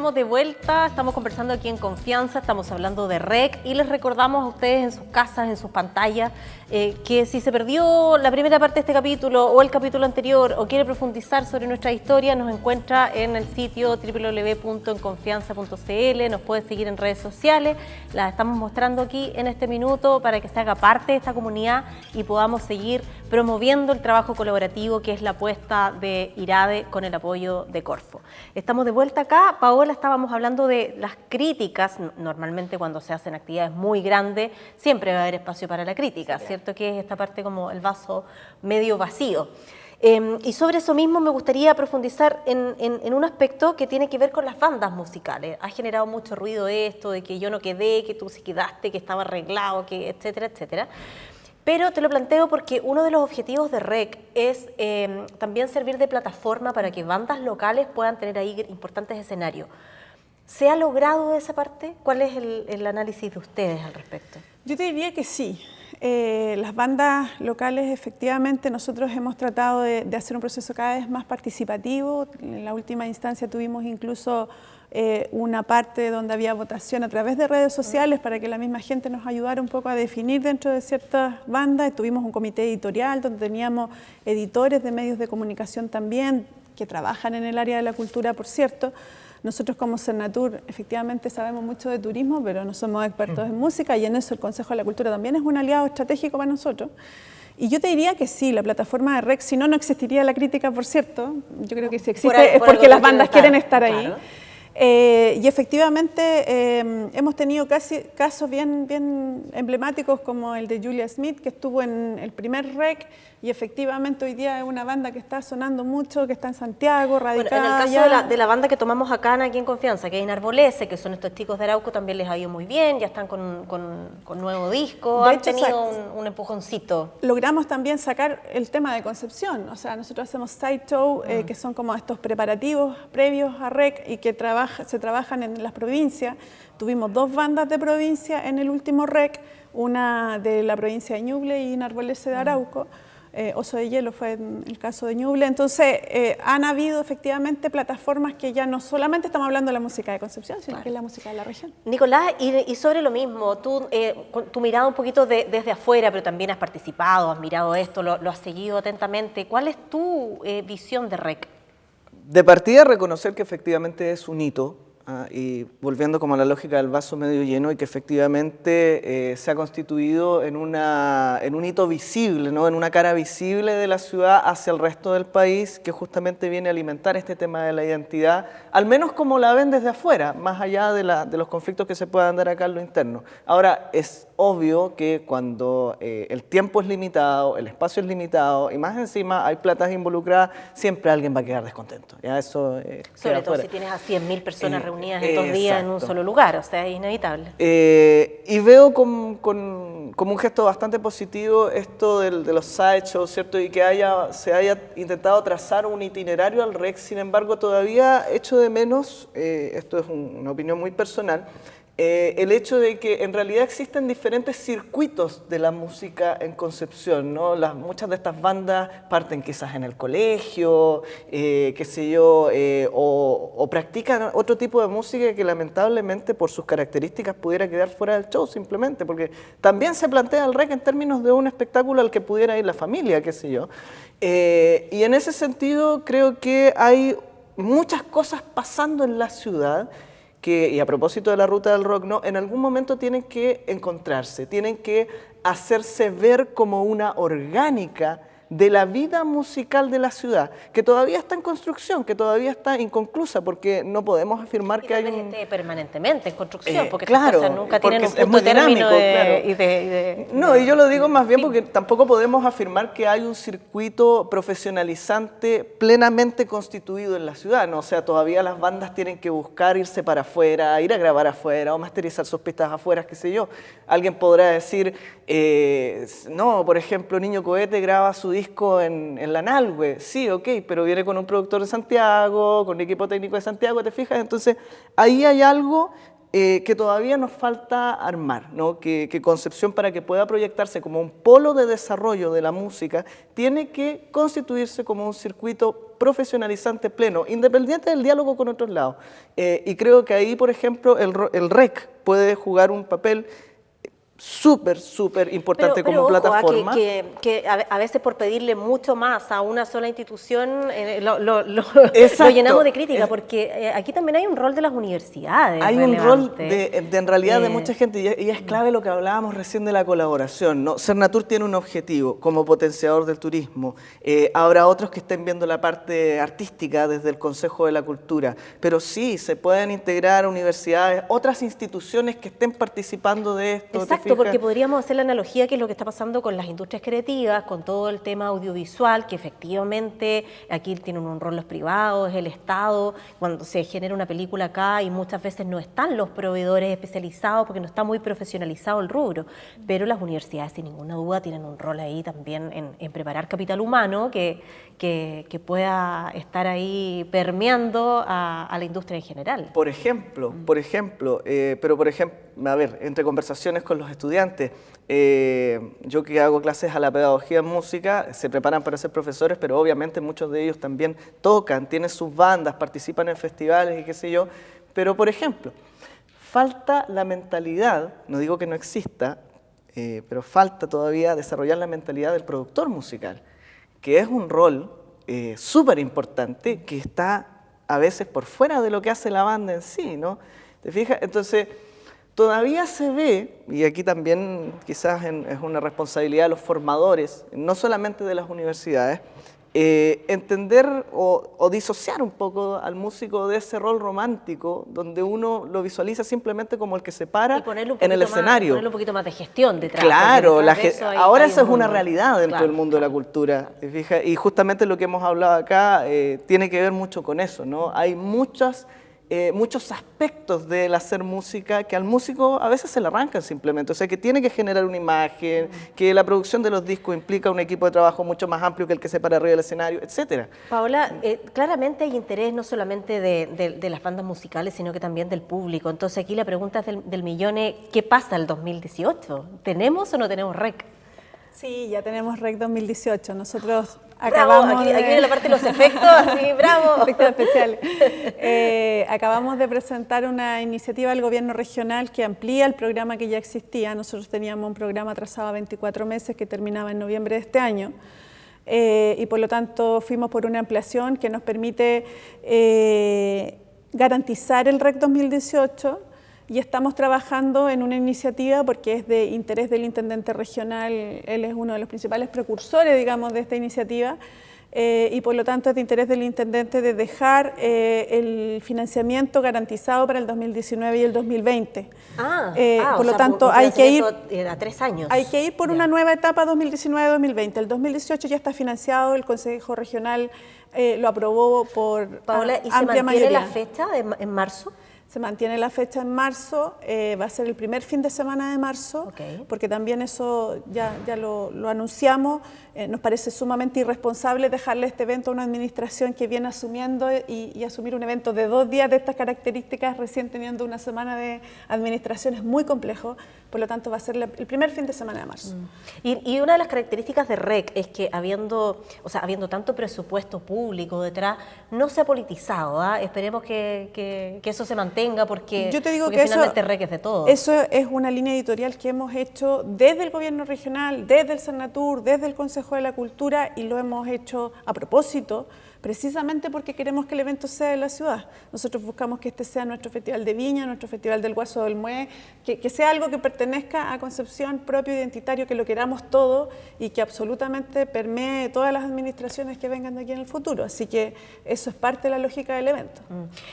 estamos de vuelta, estamos conversando aquí en Confianza, estamos hablando de REC y les recordamos a ustedes en sus casas, en sus pantallas, que si se perdió la primera parte de este capítulo o el capítulo anterior o quiere profundizar sobre nuestra historia, nos encuentra en el sitio www.enconfianza.cl, nos puede seguir en redes sociales, las estamos mostrando aquí en este minuto para que se haga parte de esta comunidad y podamos seguir promoviendo el trabajo colaborativo que es la apuesta de IRADE con el apoyo de Corfo. Estamos de vuelta acá. Paola, estábamos hablando de las críticas. Normalmente cuando se hacen actividades muy grandes siempre va a haber espacio para la crítica, sí, ¿cierto? Que es esta parte como el vaso medio vacío. Y sobre eso mismo me gustaría profundizar en un aspecto que tiene que ver con las bandas musicales. Ha generado mucho ruido esto de que yo no quedé, que tú sí quedaste, que estaba arreglado, que etcétera, etcétera. Pero te lo planteo porque uno de los objetivos de REC es también servir de plataforma para que bandas locales puedan tener ahí importantes escenarios. ¿Se ha logrado esa parte? ¿Cuál es el análisis de ustedes al respecto? Yo te diría que sí. Las bandas locales, efectivamente, nosotros hemos tratado de hacer un proceso cada vez más participativo. En la última instancia tuvimos incluso una parte donde había votación a través de redes sociales para que la misma gente nos ayudara un poco a definir dentro de ciertas bandas. Tuvimos un comité editorial donde teníamos editores de medios de comunicación también, que trabajan en el área de la cultura, por cierto. Nosotros como Cernatur efectivamente sabemos mucho de turismo, pero no somos expertos en música y en eso el Consejo de la Cultura también es un aliado estratégico para nosotros. Y yo te diría que sí, la plataforma de REC, si no, no existiría la crítica, por cierto. Yo creo que si existe es porque las bandas quieren estar ahí. Claro. Y efectivamente hemos tenido casos bien emblemáticos como el de Julia Smith, que estuvo en el primer REC y efectivamente hoy día es una banda que está sonando mucho, que está en Santiago, radicada. Bueno, en el caso de la banda que tomamos acá aquí en Confianza, que es Inarbolese, que son estos chicos de Arauco, también les ha ido muy bien, ya están con nuevo disco, han tenido un empujoncito. Logramos también sacar el tema de Concepción, o sea, nosotros hacemos sideshow, que son como estos preparativos previos a REC y que se trabajan en las provincias. Tuvimos 2 bandas de provincia en el último REC, una de la provincia de Ñuble y Inarbolese de Arauco. Oso de Hielo fue en el caso de Ñuble. Entonces, han habido efectivamente plataformas que ya no solamente estamos hablando de la música de Concepción, sino que es la música de la región. Nicolás, y sobre lo mismo, tú tu mirada un poquito desde afuera, pero también has participado, has mirado esto, lo has seguido atentamente. ¿Cuál es tu visión de REC? De partida, reconocer que efectivamente es un hito, y volviendo como a la lógica del vaso medio lleno, y que efectivamente se ha constituido en un hito visible, ¿no? En una cara visible de la ciudad hacia el resto del país, que justamente viene a alimentar este tema de la identidad, al menos como la ven desde afuera, más allá de los conflictos que se puedan dar acá en lo interno. Ahora, es obvio que cuando el tiempo es limitado, el espacio es limitado, y más encima hay platas involucradas, siempre alguien va a quedar descontento. ¿Ya? Eso, sobre todo si tienes a 100.000 personas reunidas en 2 días en un solo lugar, o sea, es inevitable. Y veo como un gesto bastante positivo esto de los sideshows, ¿cierto? Y que se haya intentado trazar un itinerario al REC. Sin embargo, todavía echo de menos, esto es una opinión muy personal, el hecho de que en realidad existen diferentes circuitos de la música en Concepción, ¿no? Muchas de estas bandas parten quizás en el colegio, qué sé yo, o practican otro tipo de música que lamentablemente por sus características pudiera quedar fuera del show simplemente, porque también se plantea el REC en términos de un espectáculo al que pudiera ir la familia, qué sé yo. Y en ese sentido creo que hay muchas cosas pasando en la ciudad y a propósito de la ruta del rock, ¿no? En algún momento tienen que encontrarse, tienen que hacerse ver como una orgánica de la vida musical de la ciudad, que todavía está en construcción, que todavía está inconclusa, porque no podemos afirmar que hay un... permanentemente en construcción, porque claro, estas cosas nunca tienen un es muy punto de término dinámico, No, y yo lo digo más bien porque tampoco podemos afirmar que hay un circuito profesionalizante plenamente constituido en la ciudad, ¿no? O sea, todavía las bandas tienen que buscar irse para afuera, ir a grabar afuera, o masterizar sus pistas afuera, qué sé yo. Alguien podrá decir, no, por ejemplo, Niño Cohete graba su disco en la Nalhue, sí, ok, pero viene con un productor de Santiago, con un equipo técnico de Santiago, ¿te fijas? Entonces, ahí hay algo que todavía nos falta armar, ¿no? Que Concepción, para que pueda proyectarse como un polo de desarrollo de la música, tiene que constituirse como un circuito profesionalizante pleno, independiente del diálogo con otros lados. Y creo que ahí, por ejemplo, el REC puede jugar un papel súper importante como ojo, plataforma. Que a veces por pedirle mucho más a una sola institución lo Exacto. llenamos de crítica, porque aquí también hay un rol de las universidades. Hay relevante. un rol en realidad de mucha gente y es clave lo que hablábamos recién de la colaboración, ¿no? Cernatur tiene un objetivo como potenciador del turismo. Habrá otros que estén viendo la parte artística desde el Consejo de la Cultura, pero sí, se pueden integrar universidades, otras instituciones que estén participando de esto. Exacto, porque podríamos hacer la analogía que es lo que está pasando con las industrias creativas, con todo el tema audiovisual, que efectivamente aquí tienen un rol los privados, el Estado, cuando se genera una película acá y muchas veces no están los proveedores especializados porque no está muy profesionalizado el rubro, pero las universidades sin ninguna duda tienen un rol ahí también en preparar capital humano que pueda estar ahí permeando a la industria en general. Por ejemplo, a ver, entre conversaciones con los estudiantes, yo que hago clases a la pedagogía en música, se preparan para ser profesores, pero obviamente muchos de ellos también tocan, tienen sus bandas, participan en festivales y qué sé yo, pero por ejemplo, falta la mentalidad, no digo que no exista, pero falta todavía desarrollar la mentalidad del productor musical, que es un rol súper importante que está a veces por fuera de lo que hace la banda en sí, ¿no? ¿Te fijas? Entonces, todavía se ve, y aquí también quizás es una responsabilidad de los formadores, no solamente de las universidades, entender o disociar un poco al músico de ese rol romántico, donde uno lo visualiza simplemente como el que se para en el escenario. Ponerle un poquito más de gestión detrás. Claro, ahora eso es una mundo. realidad dentro del mundo de la cultura. ¿Te fijas? Y justamente lo que hemos hablado acá tiene que ver mucho con eso, ¿no? Hay muchos aspectos del hacer música que al músico a veces se le arrancan simplemente, o sea que tiene que generar una imagen, que la producción de los discos implica un equipo de trabajo mucho más amplio que el que se para arriba del escenario, etcétera. Paola, claramente hay interés no solamente de las bandas musicales, sino que también del público, entonces aquí la pregunta es del millón es, ¿qué pasa el 2018? ¿Tenemos o no tenemos REC? Sí, ya tenemos REC 2018. Nosotros bravo, acabamos aquí viene la parte de los efectos, así, bravo. Efectos especiales. Acabamos de presentar una iniciativa del gobierno regional que amplía el programa que ya existía. Nosotros teníamos un programa atrasado a 24 meses que terminaba en noviembre de este año. Y por lo tanto fuimos por una ampliación que nos permite garantizar el REC 2018. Y estamos trabajando en una iniciativa porque es de interés del intendente regional, él es uno de los principales precursores, digamos, de esta iniciativa, y por lo tanto es de interés del intendente de dejar el financiamiento garantizado para el 2019 y el 2020. Por lo tanto, hay que ir a 3 años. Hay que ir por una nueva etapa 2019-2020. El 2018 ya está financiado, el Consejo Regional lo aprobó por Paola, ¿y amplia se mantiene mayoría. la fecha en marzo? Se mantiene la fecha en marzo, va a ser el primer fin de semana de marzo, porque también eso ya lo anunciamos. Nos parece sumamente irresponsable dejarle este evento a una administración que viene asumiendo y asumir un evento de 2 días de estas características, recién teniendo una semana de administración, es muy complejo, por lo tanto va a ser el primer fin de semana de marzo. Y una de las características de REC es que habiendo tanto presupuesto público detrás, no se ha politizado, esperemos que eso se mantenga porque, yo te digo porque que finalmente REC es de todo. Eso es una línea editorial que hemos hecho desde el gobierno regional, desde el Cernatur, desde el Consejo de la Cultura, y lo hemos hecho a propósito, precisamente porque queremos que el evento sea de la ciudad. Nosotros buscamos que este sea nuestro Festival de Viña, nuestro Festival del Guaso del Mué, que sea algo que pertenezca a Concepción, propio, identitario, que lo queramos todo y que absolutamente permee todas las administraciones que vengan de aquí en el futuro. Así que eso es parte de la lógica del evento.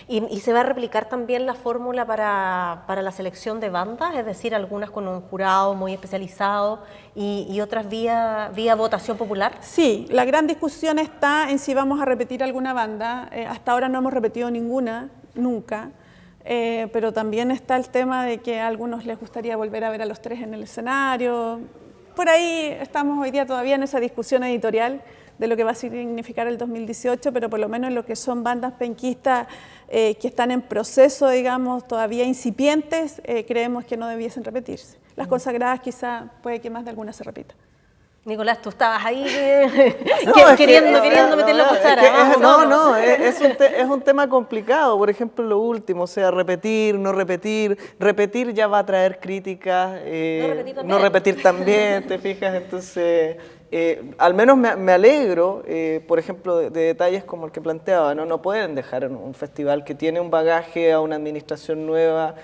¿Y se va a replicar también la fórmula para la selección de bandas? Es decir, algunas con un jurado muy especializado y otras vía votación popular. Sí, la gran discusión está en si vamos a repetir alguna banda. Hasta ahora no hemos repetido ninguna, nunca, pero también está el tema de que a algunos les gustaría volver a ver a los 3 en el escenario. Por ahí estamos hoy día todavía en esa discusión editorial de lo que va a significar el 2018, pero por lo menos en lo que son bandas penquistas que están en proceso, digamos, todavía incipientes, creemos que no debiesen repetirse. Las consagradas quizá puede que más de algunas se repita. Nicolás, tú estabas ahí No, queriendo meter la cuchara. Es un tema complicado. Por ejemplo, lo último, o sea, repetir, no repetir. Repetir ya va a traer críticas, no repetir también, ¿te fijas? Entonces, al menos me alegro, por ejemplo, de detalles como el que planteaba, ¿no? No pueden dejar un festival que tiene un bagaje a una administración nueva,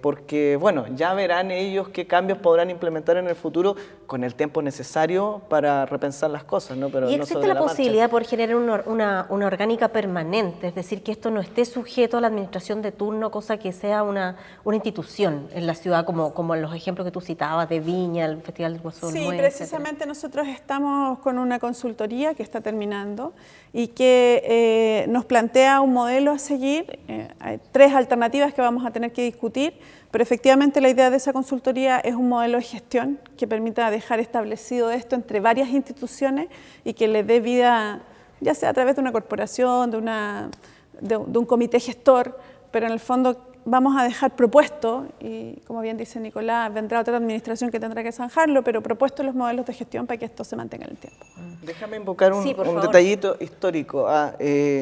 porque, bueno, ya verán ellos qué cambios podrán implementar en el futuro con el tiempo necesario para repensar las cosas, ¿no? Pero ¿Y no existe sobre la la posibilidad marcha. de poder generar una orgánica permanente? Es decir, que esto no esté sujeto a la administración de turno, cosa que sea una institución en la ciudad, como en los ejemplos que tú citabas de Viña, el Festival del Guasón. Sí, 9, precisamente nosotros estamos con una consultoría que está terminando y que nos plantea un modelo a seguir. Hay 3 alternativas que vamos a tener que discutir, pero efectivamente la idea de esa consultoría es un modelo de gestión que permita dejar establecido esto entre varias instituciones y que le dé vida, ya sea a través de una corporación, de un comité gestor, pero en el fondo vamos a dejar propuesto, y como bien dice Nicolás, vendrá otra administración que tendrá que zanjarlo, pero propuestos los modelos de gestión para que esto se mantenga en el tiempo. Déjame invocar un favor. detallito histórico.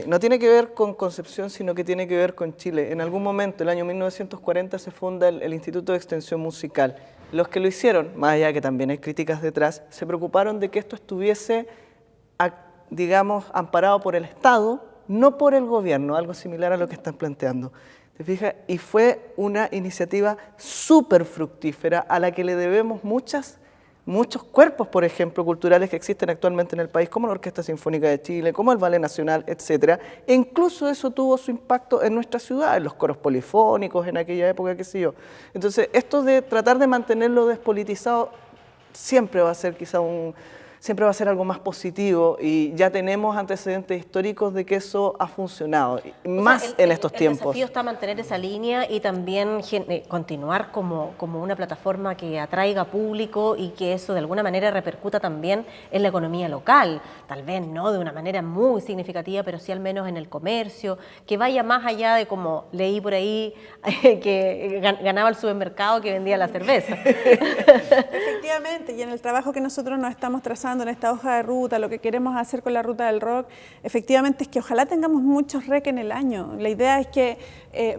No tiene que ver con Concepción, sino que tiene que ver con Chile. En algún momento, el año 1940, se funda el Instituto de Extensión Musical. Los que lo hicieron, más allá que también hay críticas detrás, se preocuparon de que esto estuviese, digamos, amparado por el Estado, no por el gobierno, algo similar a lo que están planteando. ¿Te fijas? Y fue una iniciativa súper fructífera a la que le debemos muchos cuerpos, por ejemplo, culturales que existen actualmente en el país, como la Orquesta Sinfónica de Chile, como el Ballet Nacional, etcétera. E incluso eso tuvo su impacto en nuestra ciudad, en los coros polifónicos, en aquella época, qué sé yo. Entonces, esto de tratar de mantenerlo despolitizado siempre va a ser siempre va a ser algo más positivo, y ya tenemos antecedentes históricos de que eso ha funcionado, más en estos tiempos. El desafío está mantener esa línea y también continuar como una plataforma que atraiga público y que eso de alguna manera repercuta también en la economía local, tal vez no de una manera muy significativa, pero sí al menos en el comercio, que vaya más allá de, como leí por ahí, que ganaba el supermercado que vendía la cerveza. Efectivamente, y en el trabajo que nosotros nos estamos trazando en esta hoja de ruta, lo que queremos hacer con la Ruta del Rock, efectivamente es que ojalá tengamos muchos REC en el año. La idea es que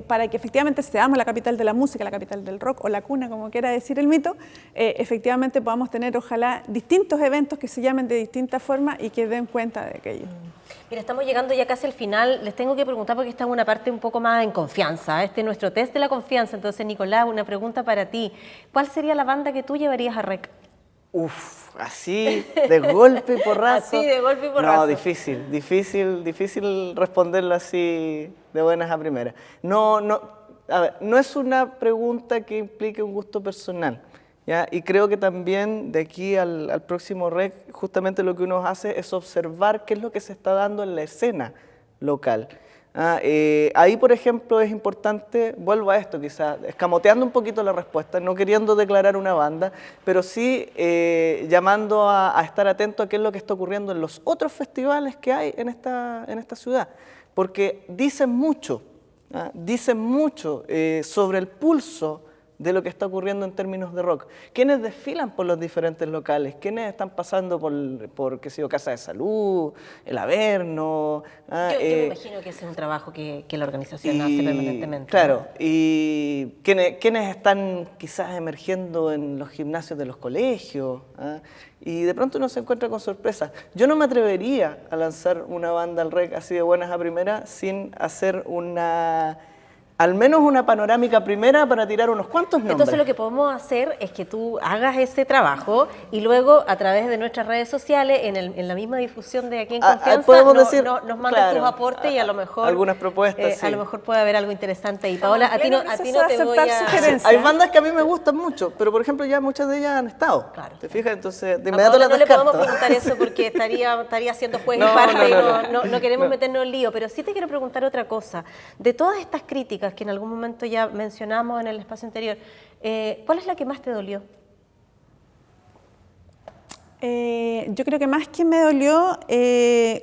para que efectivamente seamos la capital de la música, la capital del rock, o la cuna, como quiera decir el mito, efectivamente podamos tener ojalá distintos eventos que se llamen de distintas formas y que den cuenta de aquello. Mira, estamos llegando ya casi al final. Les tengo que preguntar porque esta es una parte un poco más en confianza. Este es nuestro test de la confianza. Entonces, Nicolás, una pregunta para ti. ¿Cuál sería la banda que tú llevarías a REC? Así, de golpe y porrazo. Así, de golpe y porrazo. No, difícil responderlo así de buenas a primeras. A ver, no es una pregunta que implique un gusto personal, ¿ya? Y creo que también de aquí al próximo REC, justamente lo que uno hace es observar qué es lo que se está dando en la escena local. Ahí, por ejemplo, es importante, vuelvo a esto, quizás escamoteando un poquito la respuesta, no queriendo declarar una banda, pero sí llamando a estar atento a qué es lo que está ocurriendo en los otros festivales que hay en esta ciudad, porque dicen mucho sobre el pulso de lo que está ocurriendo en términos de rock. ¿Quiénes desfilan por los diferentes locales? ¿Quiénes están pasando por qué sé yo, Casa de Salud, el Averno? Yo me imagino que ese es un trabajo que la organización hace permanentemente. Claro, ¿no? Y ¿quiénes están quizás emergiendo en los gimnasios de los colegios? Y de pronto uno se encuentra con sorpresas. Yo no me atrevería a lanzar una banda al REC así de buenas a primeras sin hacer al menos una panorámica primera para tirar unos cuantos nombres. Entonces lo que podemos hacer es que tú hagas ese trabajo y luego a través de nuestras redes sociales, en la misma difusión de Aquí en Confianza, nos mandas tus aportes y a lo mejor algunas propuestas, sí. A lo mejor puede haber algo interesante. Y Paola, a ti no te voy a... Hay bandas que a mí me gustan mucho, pero por ejemplo ya muchas de ellas han estado. Claro. ¿Te fijas? Entonces de inmediato las descarto. No le podemos preguntar eso porque estaría haciendo juez y parte y no queremos meternos en lío, pero sí te quiero preguntar otra cosa. De todas estas críticas que en algún momento ya mencionamos en el espacio anterior, ¿cuál es la que más te dolió? Yo creo que más que me dolió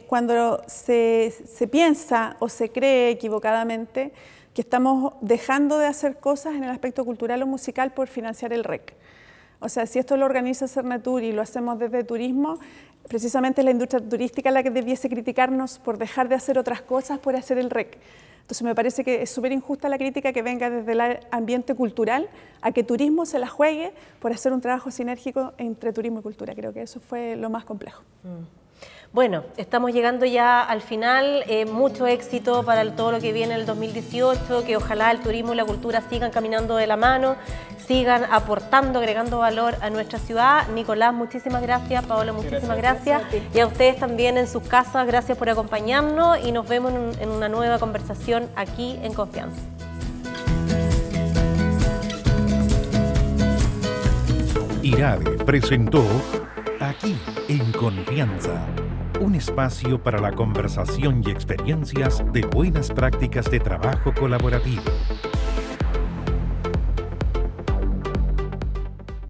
cuando se piensa o se cree equivocadamente que estamos dejando de hacer cosas en el aspecto cultural o musical por financiar el REC. O sea, si esto lo organiza Cernatur y lo hacemos desde turismo, precisamente es la industria turística la que debiese criticarnos por dejar de hacer otras cosas por hacer el REC. Entonces me parece que es súper injusta la crítica que venga desde el ambiente cultural a que turismo se la juegue por hacer un trabajo sinérgico entre turismo y cultura. Creo que eso fue lo más complejo. Bueno, estamos llegando ya al final, mucho éxito para todo lo que viene en el 2018, que ojalá el turismo y la cultura sigan caminando de la mano, sigan aportando, agregando valor a nuestra ciudad. Nicolás, muchísimas gracias, Paola, muchísimas gracias. Y a ustedes también en sus casas, gracias por acompañarnos y nos vemos en una nueva conversación aquí en Confianza. IRADE presentó Aquí en Confianza, un espacio para la conversación y experiencias de buenas prácticas de trabajo colaborativo.